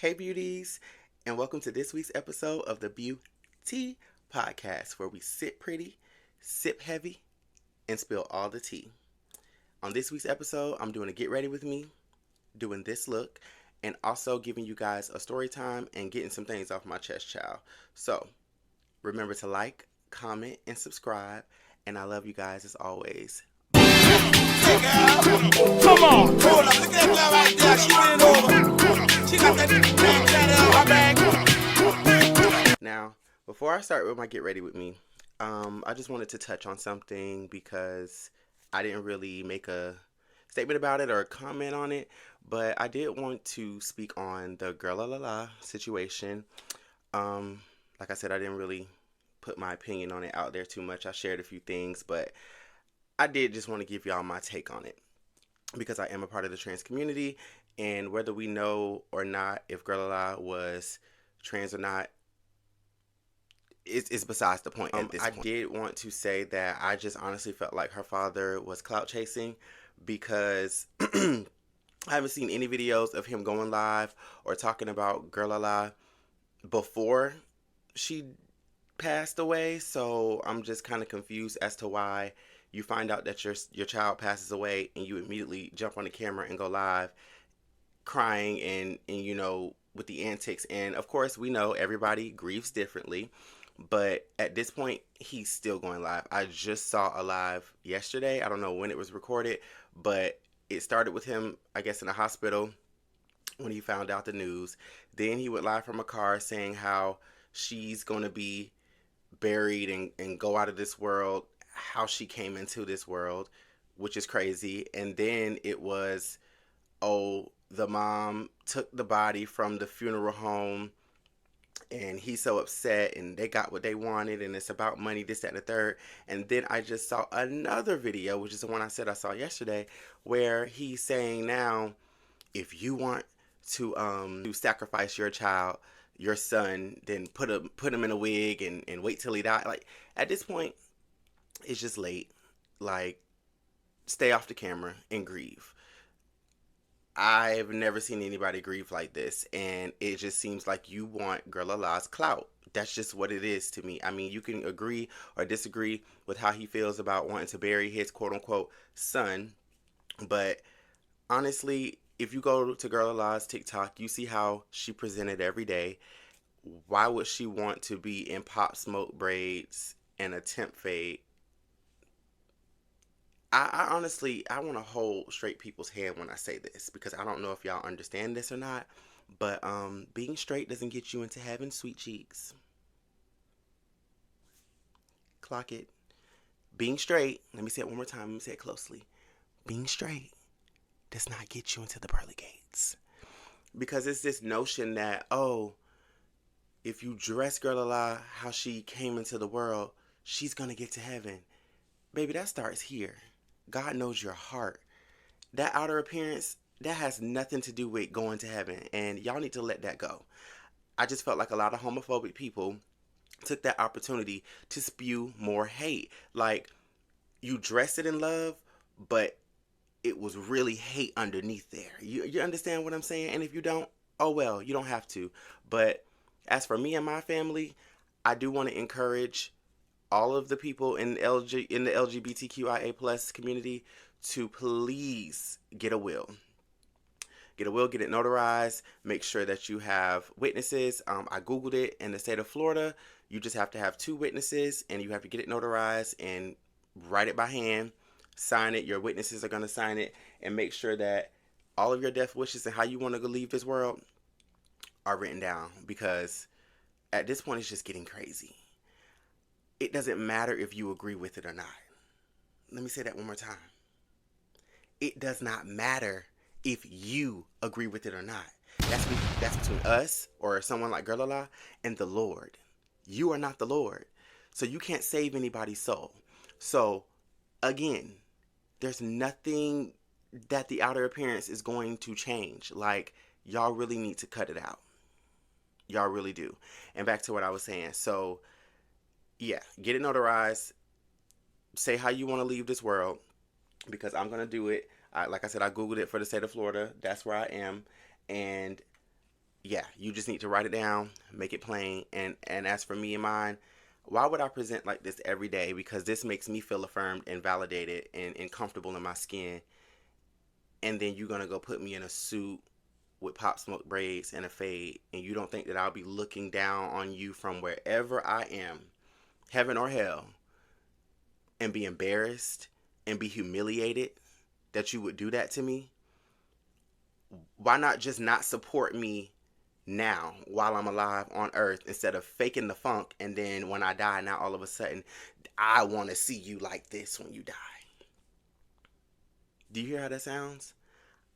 Hey beauties, and welcome to this week's episode of the Beauty Podcast, where we sit pretty, sip heavy, and spill all the tea. On this week's episode, I'm doing a get ready with me, doing this look, and also giving you guys a story time and getting some things off my chest, child. So, remember to like, comment, and subscribe, and I love you guys as always. Hey girl, come on, hold up, look at that girl right there, she bending over. She got that bag on her back. Now, before I start with my get ready with me, I just wanted to touch on something because I didn't really make a statement about it or comment on it, but I did want to speak on the Ger Laala situation. Like I said, I didn't really put my opinion on it out there too much. I shared a few things, but I did just want to give y'all my take on it because I am a part of the trans community, and whether we know or not if Ger Laala was trans or not, it's besides the point at this point. I did want to say that I just honestly felt like her father was clout chasing because I haven't seen any videos of him going live or talking about Ger Laala before she passed away, so I'm just kind of confused as to why you find out that your child passes away and you immediately jump on the camera and go live crying and you know, with the antics. And of course we know everybody grieves differently, but at this point he's still going live. I just saw a live yesterday. I don't know when it was recorded, but it started with him, I guess, in a hospital when he found out the news. Then he went live from a car saying how she's going to be buried and go out of this world, how she came into this world, which is crazy. And then it was, oh, the mom took the body from the funeral home and he's so upset and they got what they wanted and it's about money, this, that, and the third. And then I just saw another video, which is the one I said I saw yesterday, where he's saying now, if you want to sacrifice your child, your son, then put him in a wig and wait till he die. Like, at this point, it's just late. Like, stay off the camera and grieve. I've never seen anybody grieve like this, and it just seems like you want Ger Laala's clout. That's just what it is to me. I mean, you can agree or disagree with how he feels about wanting to bury his quote-unquote son, but honestly, if you go to Ger Laala's TikTok, you see how she presented every day. Why would she want to be in Pop Smoke braids and a temp fade? I honestly, I want to hold straight people's hand when I say this because I don't know if y'all understand this or not, but being straight doesn't get you into heaven, sweet cheeks. Clock it. Being straight, let me say it one more time, let me say it closely. Being straight does not get you into the pearly gates. Because it's this notion that, oh, if you dress Ger Laala how she came into the world, she's going to get to heaven. Baby, that starts here. God knows your heart. That outer appearance, that has nothing to do with going to heaven. And y'all need to let that go. I just felt like a lot of homophobic people took that opportunity to spew more hate. Like, you dress it in love, but it was really hate underneath there. You understand what I'm saying? And if you don't, oh well, you don't have to. But as for me and my family, I do want to encourage all of the people in the LGBTQIA plus community to please get a will. Get a will, get it notarized. Make sure that you have witnesses. I Googled it. In the state of Florida, you just have to have 2 witnesses and you have to get it notarized and write it by hand. Sign it. Your witnesses are going to sign it, and make sure that all of your death wishes and how you want to leave this world are written down, because at this point it's just getting crazy. It doesn't matter if you agree with it or not. Let me say that one more time. It does not matter if you agree with it or not. That's between us or someone like Ger Laala and the Lord. You are not the Lord, so you can't save anybody's soul. So again, there's nothing that the outer appearance is going to change. Like, y'all really need to cut it out. Y'all really do. And back to what I was saying. So yeah, get it notarized. Say how you want to leave this world, because I'm going to do it. Like I said, I Googled it for the state of Florida. That's where I am. And yeah, you just need to write it down, make it plain. And as for me and mine, why would I present like this every day? Because this makes me feel affirmed and validated and comfortable in my skin. And then you're gonna go put me in a suit with pop smoke braids and a fade, and you don't think that I'll be looking down on you from wherever I am, heaven or hell, and be embarrassed and be humiliated that you would do that to me? Why not just not support me now while I'm alive on earth instead of faking the funk, and then when I die, now all of a sudden I want to see you like this when you die? Do you hear how that sounds?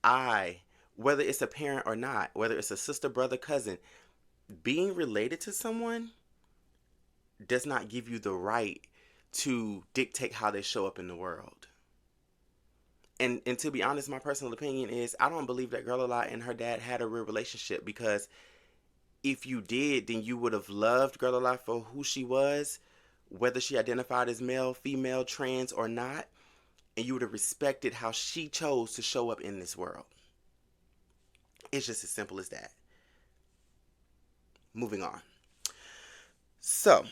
I, whether it's a parent or not, whether it's a sister, brother, cousin, being related to someone does not give you the right to dictate how they show up in the world. And to be honest, my personal opinion is I don't believe that Ger Laala and her dad had a real relationship, because if you did, then you would have loved Ger Laala for who she was, whether she identified as male, female, trans, or not, and you would have respected how she chose to show up in this world. It's just as simple as that. Moving on. So,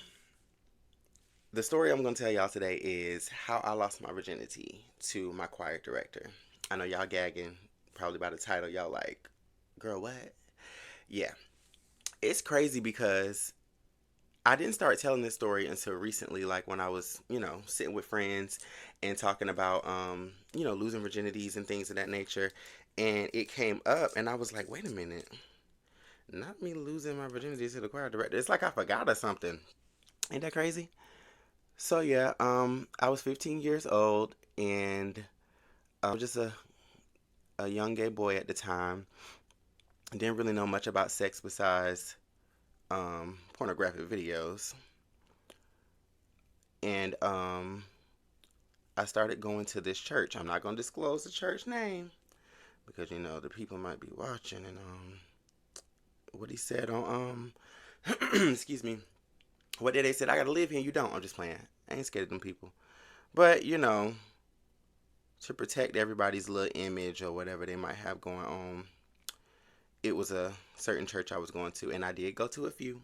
the story I'm going to tell y'all today is how I lost my virginity to my choir director. I know y'all gagging, probably by the title. Y'all like, girl, what? Yeah. It's crazy because I didn't start telling this story until recently, like when I was, sitting with friends and talking about, losing virginities and things of that nature. And it came up and I was like, wait a minute. Not me losing my virginity to the choir director. It's like I forgot or something. Ain't that crazy? So yeah, I was 15 years old, and I was just a young gay boy at the time. I didn't really know much about sex besides pornographic videos. And I started going to this church. I'm not going to disclose the church name because the people might be watching. And what he said on excuse me, what did they said? I gotta live here and you don't. I'm just playing. I ain't scared of them people. But to protect everybody's little image or whatever they might have going on, it was a certain church I was going to, and I did go to a few.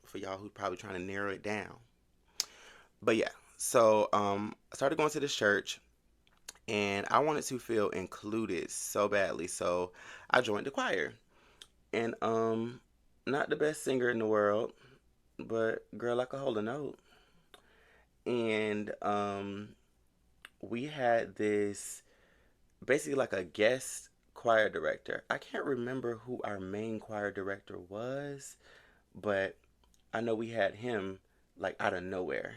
For y'all who probably trying to narrow it down. But yeah, so I started going to this church, and I wanted to feel included so badly, so I joined the choir. And not the best singer in the world, but girl, I could hold a note. And we had this basically like a guest choir director. I can't remember who our main choir director was, but I know we had him like out of nowhere.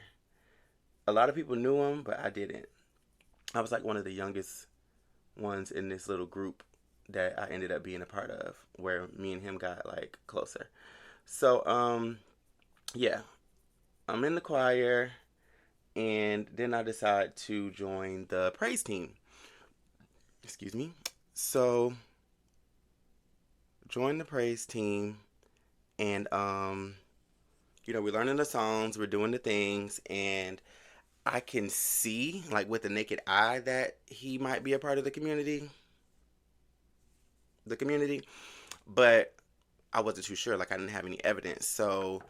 A lot of people knew him, but I didn't. I was like one of the youngest ones in this little group that I ended up being a part of, where me and him got like closer. So yeah, I'm in the choir, and then I decide to join the praise team. Excuse me. So join the praise team, and we're learning the songs, we're doing the things, and I can see like with the naked eye that he might be a part of the community. But I wasn't too sure. Like I didn't have any evidence, so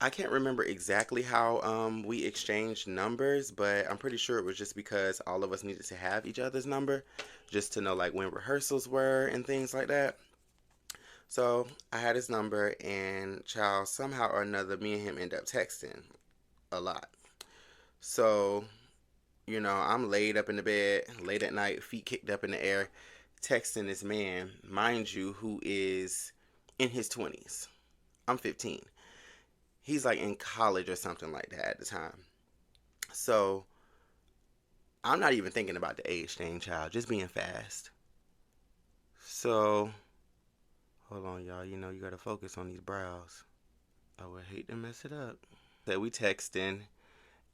I can't remember exactly how we exchanged numbers, but I'm pretty sure it was just because all of us needed to have each other's number just to know like when rehearsals were and things like that. So I had his number, and child, somehow or another, me and him end up texting a lot. So, I'm laid up in the bed, late at night, feet kicked up in the air, texting this man, mind you, who is in his 20s. I'm 15. He's like in college or something like that at the time. So I'm not even thinking about the age thing, child, just being fast. So hold on, y'all. You gotta focus on these brows. I would hate to mess it up. That we texting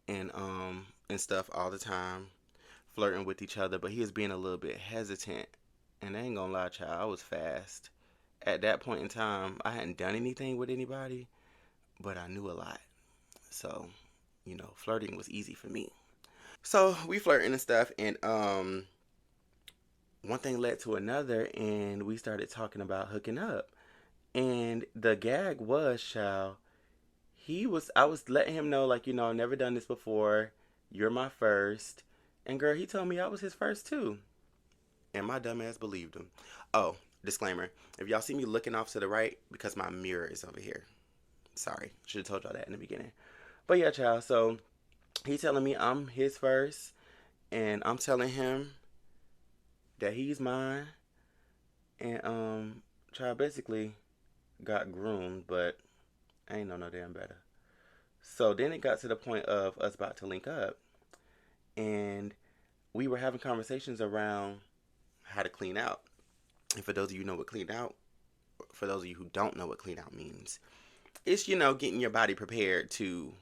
and stuff all the time, flirting with each other, but he was being a little bit hesitant. And I ain't gonna lie, child, I was fast. At that point in time, I hadn't done anything with anybody, but I knew a lot. So, flirting was easy for me. So we flirting and stuff, and one thing led to another, and we started talking about hooking up. And the gag was, child, I was letting him know, like, I've never done this before. You're my first. And girl, he told me I was his first too. And my dumb ass believed him. Oh, disclaimer. If y'all see me looking off to the right, because my mirror is over here. Sorry. Should have told y'all that in the beginning. But yeah, child. So he telling me I'm his first. And I'm telling him that he's mine. And child basically got groomed, but I ain't know no damn better. So then it got to the point of us about to link up. And we were having conversations around how to clean out. And for those of you who know what clean out, for those of you who don't know what clean out means, it's, getting your body prepared to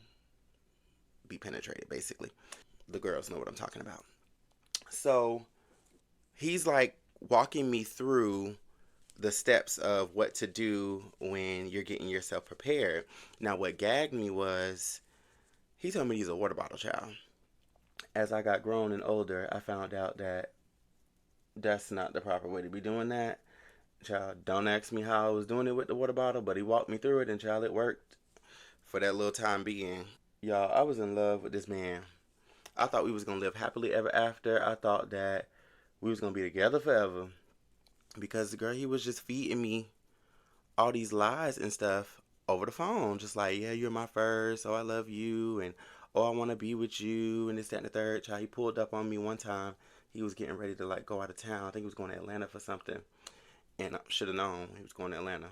be penetrated, basically. The girls know what I'm talking about. So he's like walking me through the steps of what to do when you're getting yourself prepared. Now, what gagged me was he told me to use a water bottle, child. As I got grown and older, I found out that that's not the proper way to be doing that. Child, don't ask me how I was doing it with the water bottle, but he walked me through it, and child, it worked for that little time being. Y'all, I was in love with this man. I thought we was going to live happily ever after. I thought that we was going to be together forever. Because the girl, he was just feeding me all these lies and stuff over the phone. Just like, yeah, you're my first. Oh, I love you. And, oh, I want to be with you. And this, that, and the third. Child, he pulled up on me one time. He was getting ready to, like, go out of town. I think he was going to Atlanta for something. And I should have known he was going to Atlanta.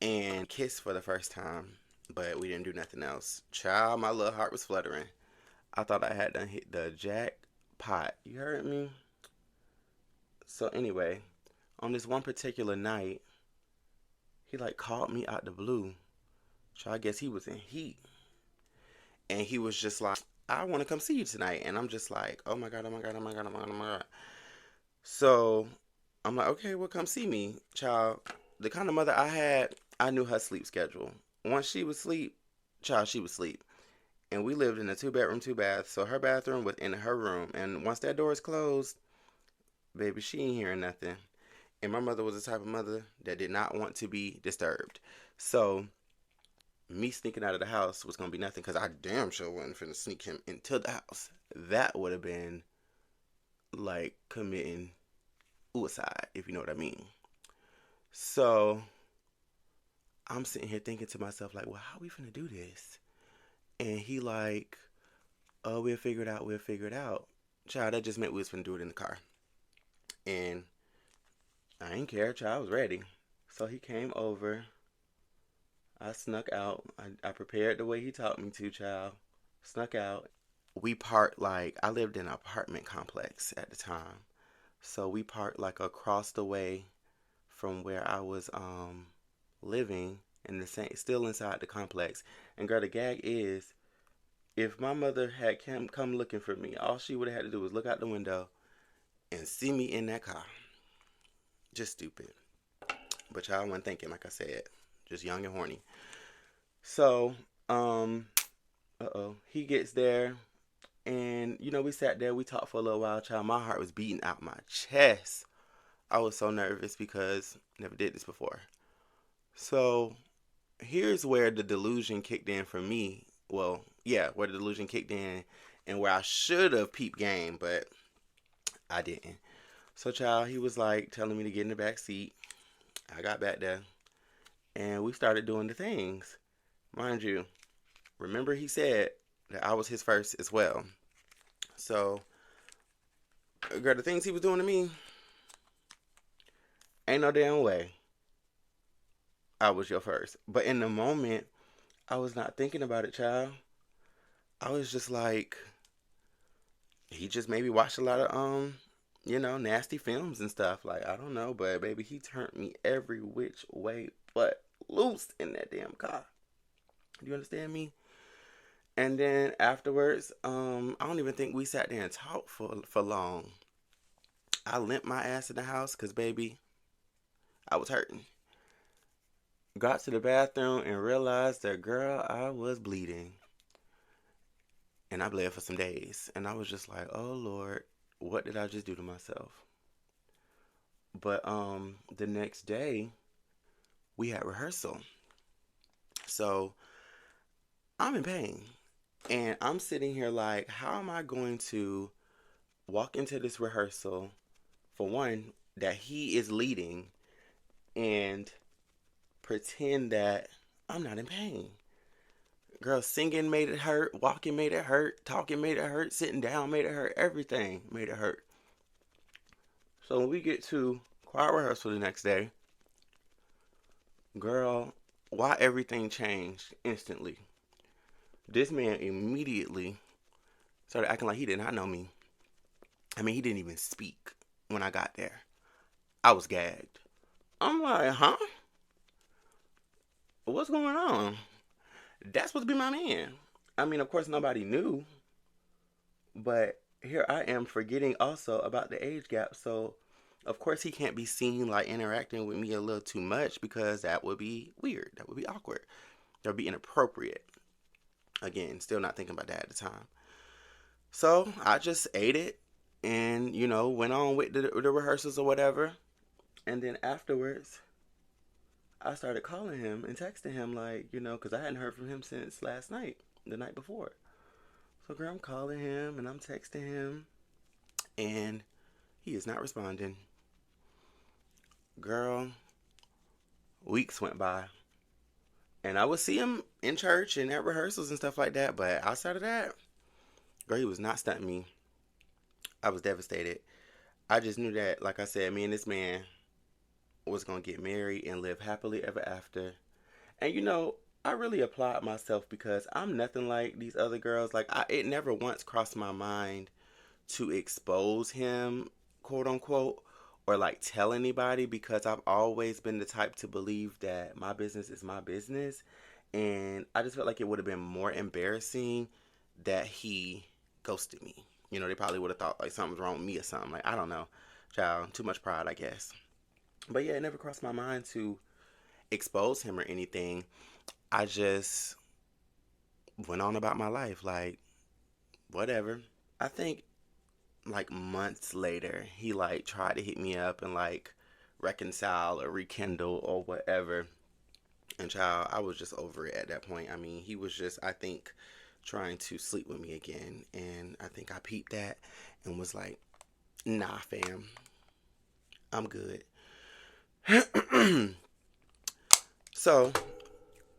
And kissed for the first time. But we didn't do nothing else. Child, my little heart was fluttering. I thought I had done hit the jackpot. You heard me? So anyway, on this one particular night, he like called me out the blue. So I guess he was in heat. And he was just like, I want to come see you tonight. And I'm just like, oh my God, oh my God, oh my God, oh my God, oh my God. So I'm like, okay, well, come see me. Child, the kind of mother I had, I knew her sleep schedule. Once she would sleep, child, she would sleep. And we lived in a 2-bedroom, 2-bath. So her bathroom was in her room. And once that door is closed, baby, she ain't hearing nothing. And my mother was the type of mother that did not want to be disturbed. So me sneaking out of the house was going to be nothing because I damn sure wasn't finna sneak him into the house. That would have been like committing suicide, if you know what I mean. So I'm sitting here thinking to myself, like, well, how are we finna do this? And he like, oh, we'll figure it out, we'll figure it out. Child, that just meant we was finna do it in the car. And I ain't care, child, I was ready. So he came over. I snuck out. I prepared the way he taught me to, child. Snuck out. We parked like, I lived in an apartment complex at the time. So we parked like across the way from where I was living, in the same, still inside the complex. And girl, the gag is, if my mother had come looking for me, all she would have had to do was look out the window and see me in that car. Just stupid. But y'all wasn't thinking, like I said, just young and horny. So, he gets there, and we sat there, we talked for a little while, child. My heart was beating out my chest. I was so nervous because I never did this before. So, here's where the delusion kicked in for me. Well, yeah, where the delusion kicked in and where I should have peeped game, but I didn't. So, child, he was like telling me to get in the back seat. I got back there, and we started doing the things. Mind you, remember he said that I was his first as well. So, girl, the things he was doing to me, ain't no damn way I was your first. But in the moment, I was not thinking about it, child. I was just like, he just maybe watched a lot of, nasty films and stuff. Like, I don't know, but baby, he turned me every which way but loose in that damn car. Do you understand me? And then afterwards, I don't even think we sat there and talked for long. I limped my ass in the house because, baby, I was hurting. Got to the bathroom and realized that, girl, I was bleeding. And I bled for some days. And I was just like, oh, Lord, what did I just do to myself? But the next day, we had rehearsal. So I'm in pain. And I'm sitting here like, how am I going to walk into this rehearsal, for one, that he is leading, and pretend that I'm not in pain? Girl, singing made it hurt, walking made it hurt, talking made it hurt, sitting down made it hurt, everything made it hurt. So when we get to choir rehearsal the next day, girl, why everything changed instantly? This man immediately started acting like he did not know me. I mean, he didn't even speak when I got there. I was gagged. I'm like, huh? What's going on? That's supposed to be my man. I mean, of course, nobody knew. But here I am forgetting also about the age gap. So, of course, he can't be seen like interacting with me a little too much, because that would be weird. That would be awkward. That would be inappropriate. Again, still not thinking about that at the time. So I just ate it and, went on with the rehearsals or whatever. And then afterwards, I started calling him and texting him, like, because I hadn't heard from him since last night, the night before. So, girl, I'm calling him and I'm texting him, and he is not responding. Girl, weeks went by. And I would see him in church and at rehearsals and stuff like that. But outside of that, girl, he was not stunting me. I was devastated. I just knew that, like I said, me and this man was going to get married and live happily ever after. And, I really applaud myself, because I'm nothing like these other girls. Like, it never once crossed my mind to expose him, quote unquote, or like tell anybody, because I've always been the type to believe that my business is my business. And I just felt like it would have been more embarrassing that he ghosted me. They probably would have thought like something's wrong with me or something. Like, I don't know. Child, too much pride, I guess. But yeah, it never crossed my mind to expose him or anything. I just went on about my life, like, whatever. I think like months later, he like tried to hit me up and like reconcile or rekindle or whatever. And child, I was just over it at that point. I mean, he was just, I think, trying to sleep with me again. And I think I peeped that and was like, nah, fam, I'm good. So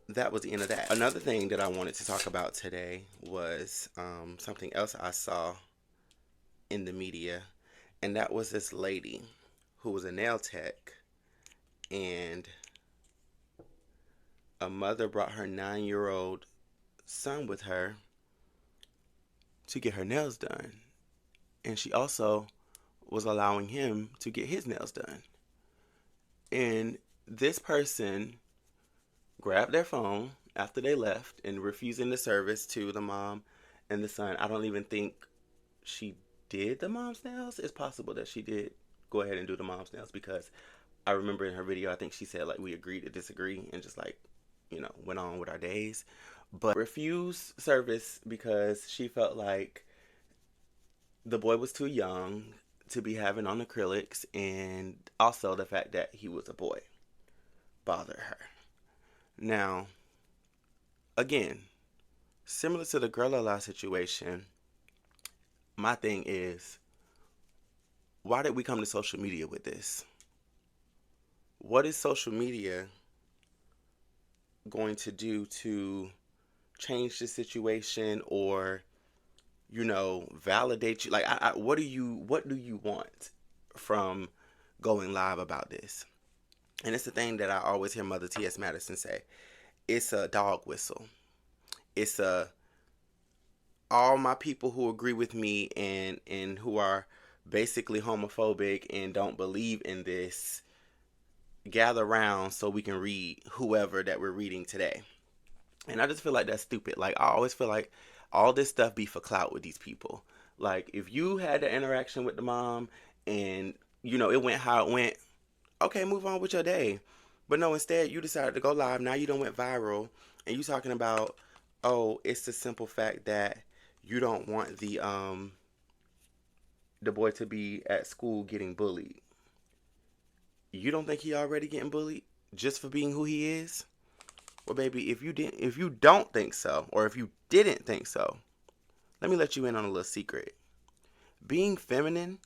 that was the end of that. Another thing that I wanted to talk about today was something else I saw in the media. And that was this lady who was a nail tech, and a mother brought her 9-year-old son with her to get her nails done. And she also was allowing him to get his nails done. And this person grabbed their phone after they left and refusing the service to the mom and the son. I don't even think she did the mom's nails. It's possible that she did go ahead and do the mom's nails, because I remember in her video, I think she said like we agreed to disagree and just like, went on with our days. But refused service because she felt like the boy was too young to be having on acrylics, and also the fact that he was a boy bothered her. Now, again, similar to the Ger Laala situation, my thing is, why did we come to social media with this? What is social media going to do to change the situation, or validate you? Like, what do you want from going live about this? And it's the thing that I always hear Mother T.S. Madison say. It's a dog whistle. It's all my people who agree with me and who are basically homophobic and don't believe in this, gather around so we can read whoever that we're reading today. And I just feel like that's stupid. Like, I always feel like all this stuff be for clout with these people. Like, if you had the interaction with the mom and, it went how it went, okay, move on with your day. But no, instead, you decided to go live. Now you done went viral. And you talking about, oh, it's the simple fact that you don't want the boy to be at school getting bullied. You don't think he already getting bullied? just for being who he is? Well, baby, if you don't think so, or if you didn't think so, let me let you in on a little secret. Being feminine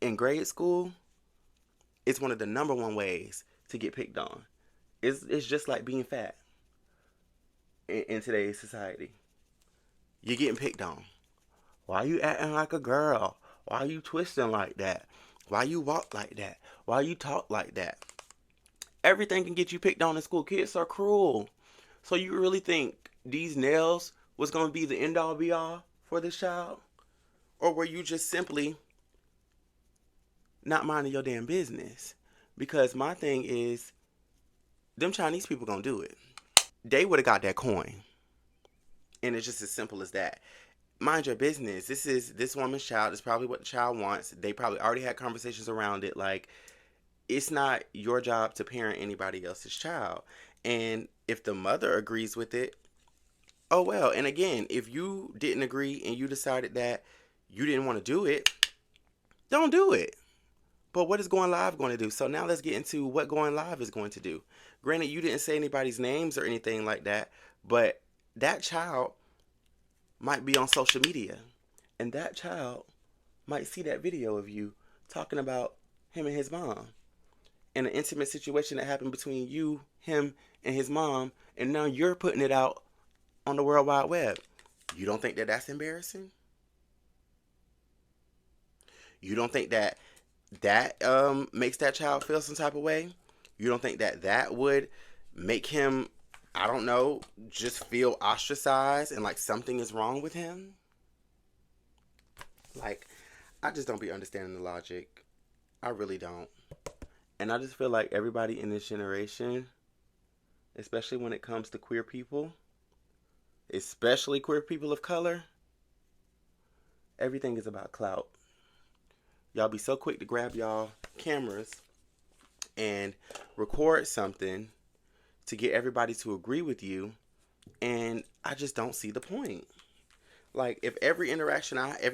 in grade school is one of the number one ways to get picked on. It's just like being fat in today's society. You're getting picked on. Why you acting like a girl? Why you twisting like that? Why you walk like that? Why you talk like that? Everything can get you picked on in school. Kids are cruel. So you really think these nails was going to be the end all be all for this child? Or were you just simply not minding your damn business? Because my thing is, them Chinese people going to do it. They would have got that coin. And it's just as simple as that. Mind your business. This is this woman's child. It's probably what the child wants. They probably already had conversations around it. Like, it's not your job to parent anybody else's child. And if the mother agrees with it, oh well. And again, if you didn't agree and you decided that you didn't want to do it, don't do it. But what is going live going to do? So now let's get into what going live is going to do. Granted, you didn't say anybody's names or anything like that, but that child might be on social media, and that child might see that video of you talking about him and his mom in an intimate situation that happened between you, him, and his mom, and now you're putting it out on the World Wide Web. You don't think that that's embarrassing? You don't think that makes that child feel some type of way? You don't think that that would make him, I don't know, just feel ostracized and like something is wrong with him? Like, I just don't be understanding the logic. I really don't. And I just feel like everybody in this generation, especially when it comes to queer people, especially queer people of color, everything is about clout. Y'all be so quick to grab y'all cameras and record something to get everybody to agree with you, and I just don't see the point. Like, if every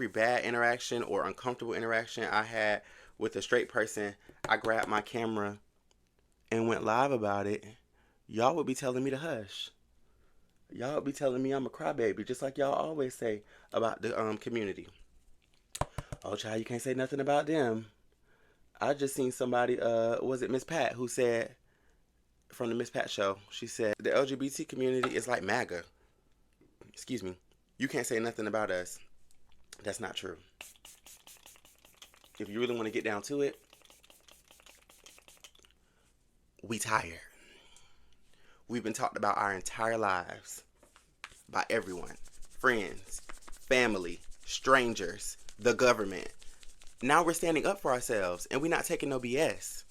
bad interaction or uncomfortable interaction I had with a straight person, I grabbed my camera and went live about it, y'all would be telling me to hush. Y'all would be telling me I'm a crybaby, just like y'all always say about the community. Oh, child, you can't say nothing about them. I just seen somebody, was it Miss Pat, who said, from the Miss Pat show, she said, the LGBT community is like MAGA. Excuse me. You can't say nothing about us. That's not true. If you really want to get down to it, we tired. We've been talked about our entire lives by everyone. Friends, family, strangers, the government. Now we're standing up for ourselves and we're not taking no BS.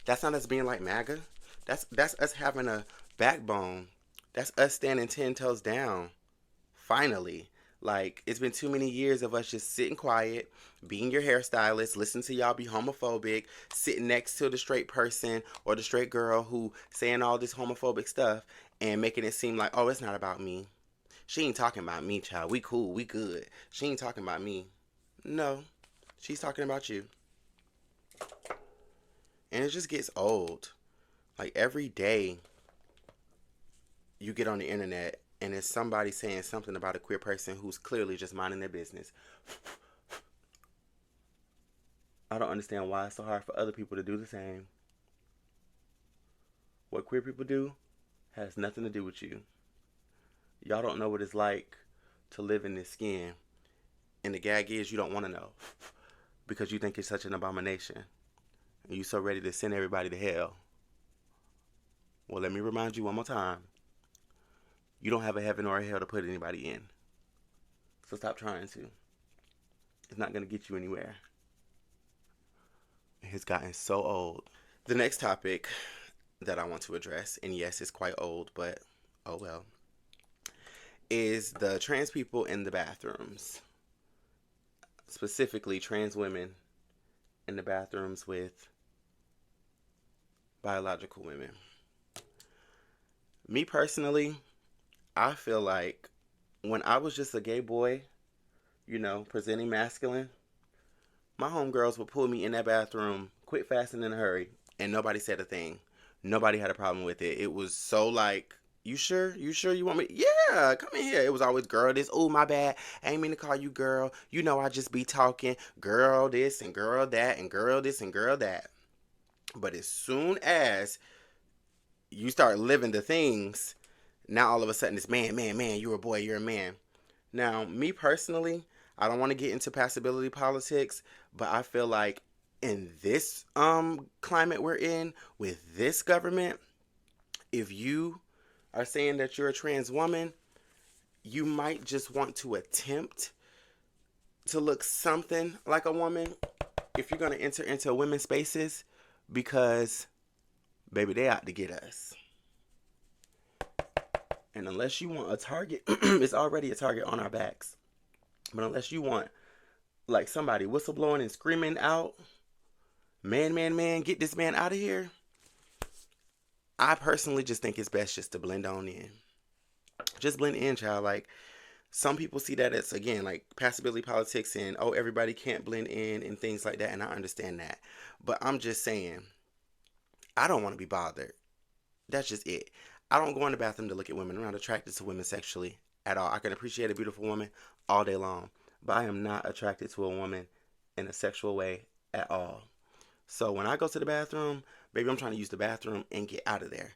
That's not us being like MAGA. That's us having a backbone. That's us standing 10 toes down. Finally. Like, it's been too many years of us just sitting quiet, being your hairstylist, listening to y'all be homophobic, sitting next to the straight person or the straight girl who saying all this homophobic stuff and making it seem like, oh, it's not about me. She ain't talking about me, child. We cool. We good. She ain't talking about me. No. She's talking about you. And it just gets old. Like, every day you get on the internet and it's somebody saying something about a queer person who's clearly just minding their business. I don't understand why it's so hard for other people to do the same. What queer people do has nothing to do with you. Y'all don't know what it's like to live in this skin. And the gag is you don't want to know. Because you think it's such an abomination. And you so ready to send everybody to hell. Well, let me remind you one more time. You don't have a heaven or a hell to put anybody in. So stop trying to. It's not going to get you anywhere. It has gotten so old. The next topic that I want to address, and yes, it's quite old, but oh well, is the trans people in the bathrooms. Specifically, trans women in the bathrooms with biological women. Me personally, I feel like when I was just a gay boy, you know, presenting masculine, my homegirls would pull me in that bathroom quick, fast, and in a hurry. and nobody said a thing. Nobody had a problem with it. It was so like, you sure? You sure you want me? Yeah, come in here. It was always girl this. Oh, my bad. I ain't mean to call you girl. You know I just be talking girl this and girl that and girl this and girl that. But as soon as you start living the things, now all of a sudden it's man, man, man. You're a boy. You're a man. Now, me personally, I don't want to get into passability politics, but I feel like in this climate we're in with this government, if you are saying that you're a trans woman, you might just want to attempt to look something like a woman if you're going to enter into women's spaces, because baby, they out to get us. And unless you want a target, it's already a target on our backs. But unless you want like somebody whistleblowing and screaming out, man, man, man, get this man out of here, I personally just think it's best just to blend on in. Just blend in, child. Like, some people see that as, again, like passability politics and, oh, everybody can't blend in and things like that. And I understand that. But I'm just saying, I don't want to be bothered. That's just it. I don't go in the bathroom to look at women. I'm not attracted to women sexually at all. I can appreciate a beautiful woman all day long, but I am not attracted to a woman in a sexual way at all. So when I go to the bathroom, baby, I'm trying to use the bathroom and get out of there.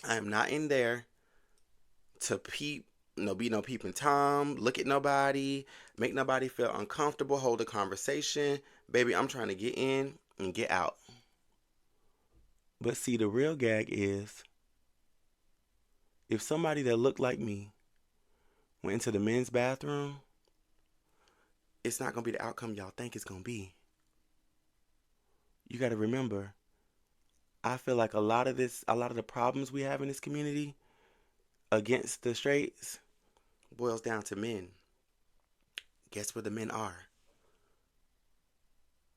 I am not in there to peep, be no peeping Tom, look at nobody, make nobody feel uncomfortable, hold a conversation. Baby, I'm trying to get in and get out. But see, the real gag is, if somebody that looked like me went into the men's bathroom, it's not going to be the outcome y'all think it's going to be. You got to remember, I feel like a lot of the problems we have in this community against the straights boils down to men. Guess where the men are?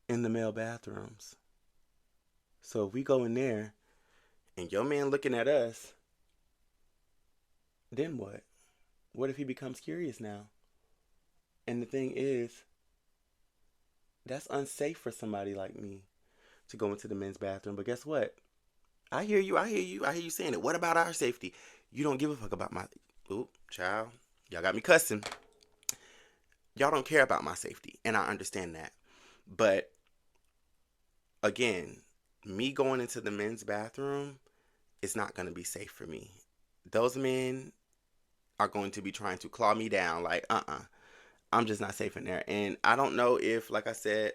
In the male bathrooms. So if we go in there and your man looking at us, then what? What if he becomes curious now? And the thing is, that's unsafe for somebody like me to go into the men's bathroom. But guess what? I hear you saying it. What about our safety? You don't give a fuck about my... Oop, child. Y'all got me cussing. Y'all don't care about my safety. And I understand that. But, again, me going into the men's bathroom is not going to be safe for me. Those men are going to be trying to claw me down. Like, I'm just not safe in there. And I don't know if, like I said...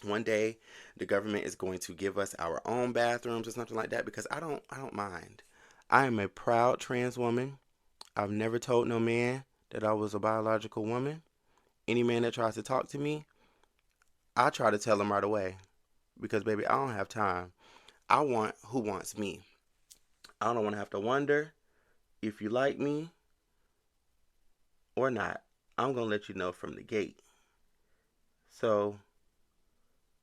one day the government is going to give us our own bathrooms or something like that, because I don't mind. I am a proud trans woman. I've never told no man that I was a biological woman. Any man that tries to talk to me, I try to tell him right away, because baby, I don't have time. I want who wants me. I don't want to have to wonder if you like me or not. I'm going to let you know from the gate. So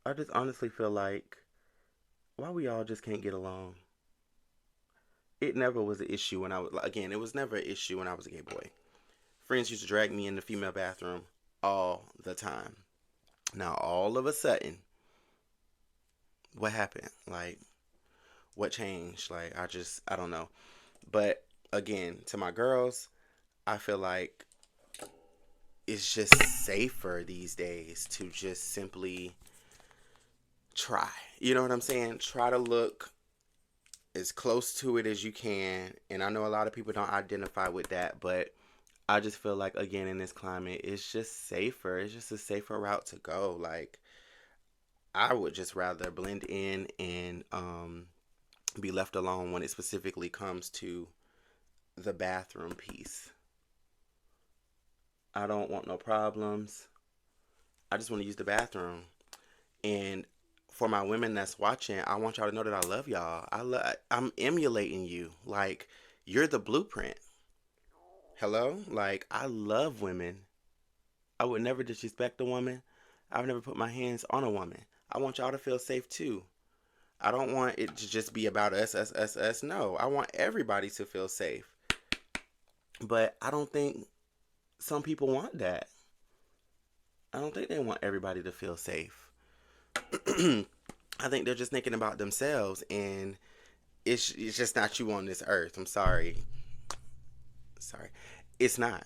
I just honestly feel like, why we all just can't get along? It never was an issue when I was, again, it was never an issue when I was a gay boy. Friends used to drag me in the female bathroom all the time. Now, all of a sudden, what happened? Like, what changed? Like, I don't know. But, again, to my girls, I feel like it's just safer these days to just simply... try. You know what I'm saying? Try to look as close to it as you can. And I know a lot of people don't identify with that, but I just feel like, again, in this climate, it's just safer. It's just a safer route to go. Like, I would just rather blend in and be left alone when it specifically comes to the bathroom piece. I don't want no problems. I just want to use the bathroom. And for my women that's watching, I want y'all to know that I love y'all. I'm emulating you. Like, you're the blueprint. Hello? Like, I love women. I would never disrespect a woman. I would never put my hands on a woman. I want y'all to feel safe too. I don't want it to just be about us. No, I want everybody to feel safe. But I don't think some people want that. I don't think they want everybody to feel safe. I think they're just thinking about themselves, and it's just not you on this earth. I'm sorry. Sorry. It's not.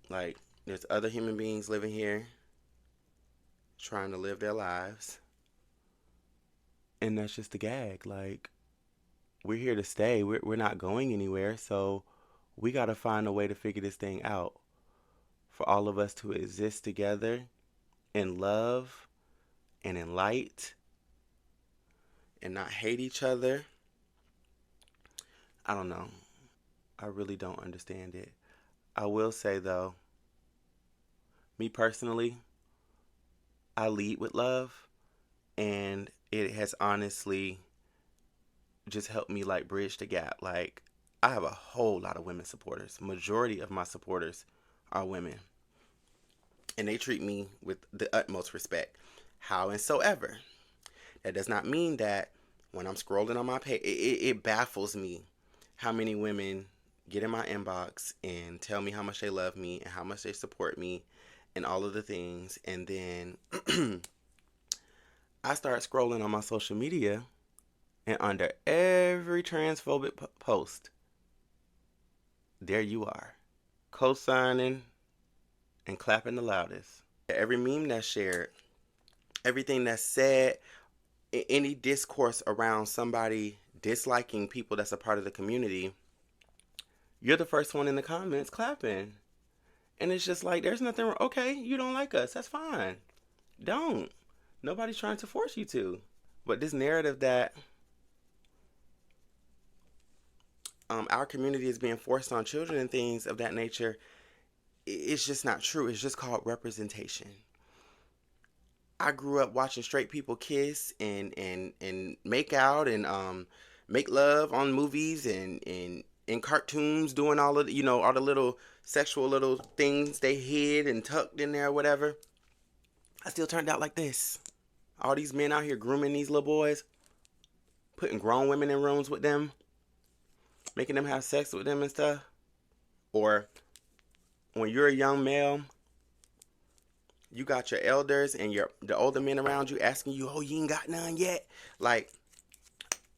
Like, there's other human beings living here trying to live their lives. And that's just the gag. Like, we're here to stay. We're not going anywhere. So we got to find a way to figure this thing out for all of us to exist together in love and in light and not hate each other. I don't know. I really don't understand it. I will say, though, me personally, I lead with love, and it has honestly just helped me like bridge the gap. Like, I have a whole lot of women supporters. Majority of my supporters are women, and they treat me with the utmost respect. Howsoever, that does not mean that when I'm scrolling on my page, it baffles me how many women get in my inbox and tell me how much they love me and how much they support me and all of the things. And then I start scrolling on my social media, and under every transphobic post, there you are, co-signing and clapping the loudest. Every meme that's shared, everything that's said, any discourse around somebody disliking people that's a part of the community, you're the first one in the comments clapping. And it's just like, there's nothing wrong. Okay, you don't like us. That's fine. Don't. Nobody's trying to force you to. But this narrative that our community is being forced on children and things of that nature, it's just not true. It's just called representation. I grew up watching straight people kiss and make out and make love on movies and in cartoons, doing all of the, all the little sexual little things they hid and tucked in there or whatever. I still turned out like this. All these men out here grooming these little boys, putting grown women in rooms with them, making them have sex with them and stuff. Or when you're a young male, you got your elders and the older men around you asking you, oh, you ain't got none yet. Like,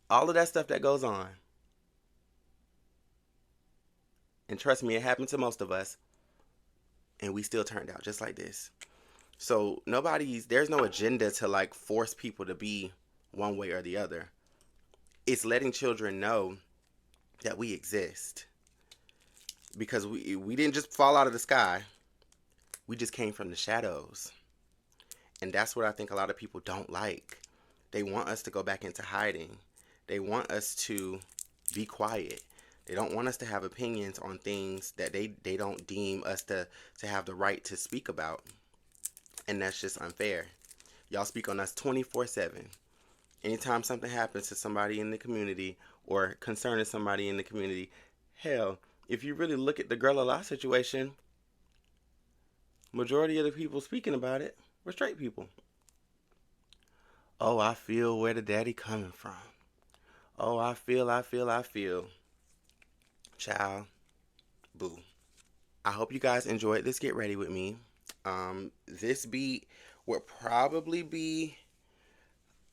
all of that stuff that goes on. And trust me, it happened to most of us. And we still turned out just like this. So there's no agenda to like force people to be one way or the other. It's letting children know that we exist. Because we didn't just fall out of the sky. We just came from the shadows. And that's what I think a lot of people don't like. They want us to go back into hiding. They want us to be quiet. They don't want us to have opinions on things that they don't deem us to have the right to speak about. And that's just unfair. Y'all speak on us 24/7. Anytime something happens to somebody in the community or concerning somebody in the community, hell, if you really look at the Ger Laala situation, majority of the people speaking about it were straight people. Oh, I feel where the daddy coming from. Oh, I feel. Child, boo. I hope you guys enjoyed this Get Ready With Me. This beat would probably be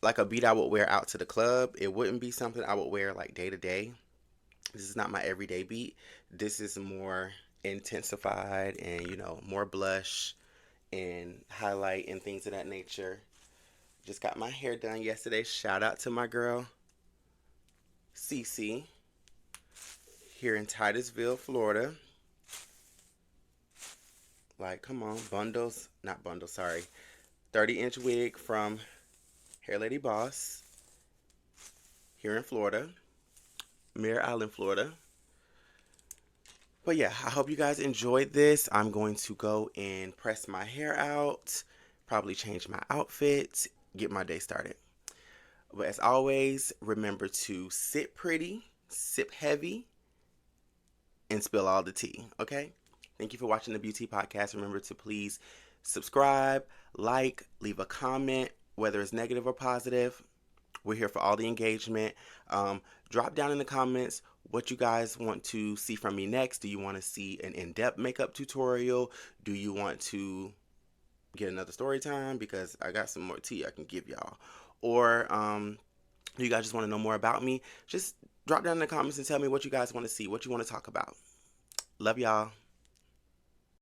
like a beat I would wear out to the club. It wouldn't be something I would wear like day to day. This is not my everyday beat. This is more intensified and, more blush and highlight and things of that nature. Just got my hair done yesterday. Shout out to my girl, Cece, here in Titusville, Florida. Like, come on, 30-inch wig from Hair Lady Boss here in Florida, Mare Island, Florida. But yeah, I hope you guys enjoyed this. I'm going to go and press my hair out, probably change my outfit, get my day started. But as always, remember to sit pretty, sip heavy, and spill all the tea, okay? Thank you for watching the Beauty Podcast. Remember to please subscribe, like, leave a comment, whether it's negative or positive. We're here for all the engagement. Drop down in the comments what you guys want to see from me next. Do you want to see an in-depth makeup tutorial? Do you want to get another story time? Because I got some more tea I can give y'all. or you guys just want to know more about me, just drop down in the comments and tell me what you guys want to see, what you want to talk about. Love y'all.